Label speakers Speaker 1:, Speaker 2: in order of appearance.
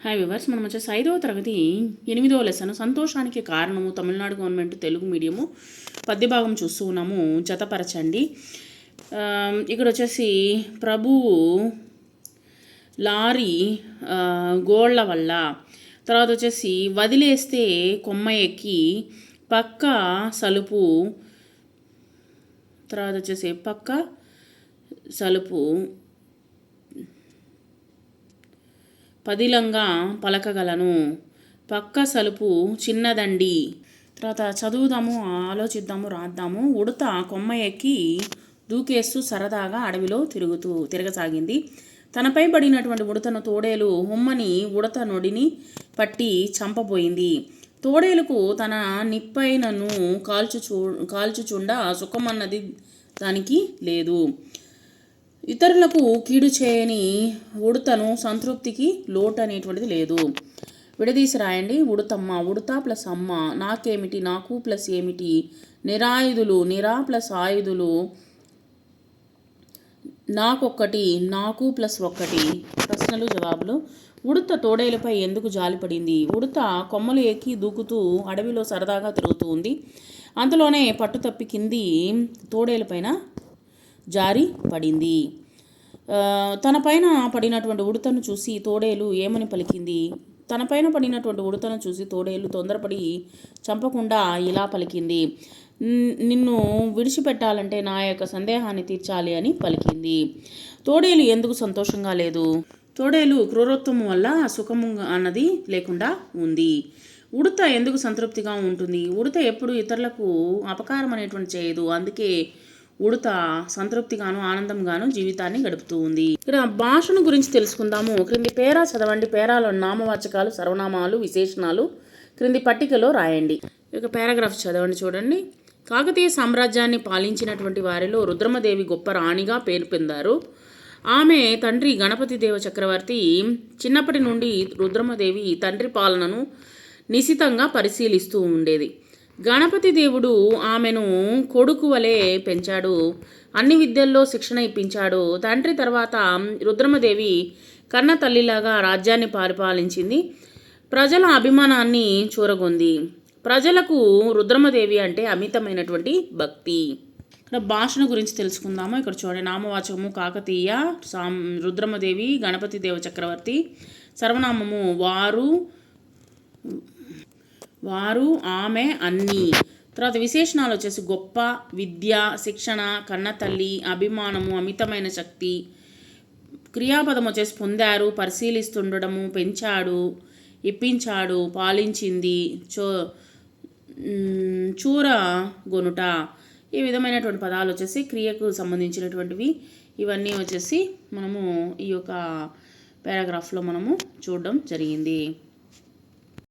Speaker 1: Hi viewers, మనం వచ్చేసి 5వ తరగతి 8వ లెసన్ సంతోషానికి కారణము తమిళనాడు గవర్నమెంట్ తెలుగు మీడియము పద్యభాగం చూస్తూ ఉన్నాము. జతపరచండి. ఇక్కడ వచ్చేసి ప్రభువు లారీ గోళ్ల వల్ల, తర్వాత వచ్చేసి వదిలేస్తే కొమ్మ ఎక్కి పక్క సలుపు, తర్వాత వచ్చేసి పక్క సలుపు పదిలంగా పలకగలను, పక్క సలుపు చిన్నదండి. తర్వాత చదువుదాము, ఆలోచిద్దాము, రాద్దాము. ఉడత కొమ్మ ఎక్కి దూకేస్తూ సరదాగా అడవిలో తిరగసాగింది. తనపై పడినటువంటి ఉడతను తోడేలు హుమ్మని ఉడత నొడిని పట్టి చంపబోయింది. తోడేలుకు తన నిప్పైనను కాల్చుచుండ సుఖమన్నది దానికి లేదు. ఇతరులకు కీడు చేయని ఉడతను సంతృప్తికి లోటు అనేటువంటిది లేదు. విడదీసి రాయండి. ఉడతమ్మ, ఉడత ప్లస్ అమ్మ, నాకేమిటి, నాకు ప్లస్ ఏమిటి, నిరాయుధులు, నిరా ప్లస్ ఆయుధులు, నాకొక్కటి, నాకు ప్లస్ ఒక్కటి. ప్రశ్నలు జవాబులు. ఉడత తోడేలుపై ఎందుకు జాలిపడింది? ఉడత కొమ్మలు ఎక్కి దూకుతూ అడవిలో సరదాగా తిరుగుతూ ఉంది. అంతలోనే పట్టు తప్పి కింది తోడేలుపైన జారి పడింది. తనపైన పడినటువంటి ఉడతను చూసి తోడేలు ఏమని పలికింది? తనపైన పడినటువంటి ఉడతను చూసి తోడేలు తొందరపడి చంపకుండా ఇలా పలికింది: నిన్ను విడిచిపెట్టాలంటే నా యొక్క సందేహాన్ని తీర్చాలి అని పలికింది. తోడేలు ఎందుకు సంతోషంగా లేదు? తోడేలు క్రూరత్వం వల్ల సుఖము అన్నది లేకుండా ఉంది. ఉడత ఎందుకు సంతృప్తిగా ఉంటుంది? ఉడత ఎప్పుడు ఇతరులకు అపకారం అనేటువంటి చేయదు. అందుకే ఉడత సంతృప్తిగాను ఆనందంగాను జీవితాన్ని గడుపుతూ ఉంది. ఇక్కడ భాషను గురించి తెలుసుకుందాము. క్రింది పేరా చదవండి. పేరాలో నామవాచకాలు, సర్వనామాలు, విశేషణాలు క్రింది పట్టికలో రాయండి. ఇక పారాగ్రాఫ్ చదవండి. చూడండి. కాకతీయ సామ్రాజ్యాన్ని పాలించినటువంటి వారిలో రుద్రమదేవి గొప్ప రాణిగా పేరు పొందారు. ఆమె తండ్రి గణపతి దేవ చక్రవర్తి చిన్నప్పటి నుండి రుద్రమదేవి తండ్రి పాలనను నిశితంగా పరిశీలిస్తూ ఉండేది. గణపతి దేవుడు ఆమెను కొడుకు వలె పెంచాడు. అన్ని విద్యల్లో శిక్షణ ఇప్పించాడు. తండ్రి తర్వాత రుద్రమదేవి కన్న తల్లిలాగా రాజ్యాన్ని పరిపాలించింది. ప్రజల అభిమానాన్ని చూరగొంది. ప్రజలకు రుద్రమదేవి అంటే అమితమైనటువంటి భక్తి. ఇక్కడ భాషను గురించి తెలుసుకుందాము. ఇక్కడ చూడండి. నామవాచకము కాకతీయ, రుద్రమదేవి, గణపతి దేవ చక్రవర్తి. సర్వనామము వారు, ఆమె, అన్నీ. తర్వాత విశేషణాలు వచ్చేసి గొప్ప, విద్య, శిక్షణ, కన్నతల్లి, అభిమానము, అమితమైన శక్తి. క్రియాపదం వచ్చేసి పొందారు, పరిశీలిస్తుండడము, పెంచాడు, ఇప్పించాడు, పాలించింది, చూరగొనుట. ఈ విధమైనటువంటి పదాలు వచ్చేసి క్రియకు సంబంధించినటువంటివి. ఇవన్నీ వచ్చేసి మనము ఈ యొక్క పారాగ్రాఫ్లో మనము చూడడం జరిగింది.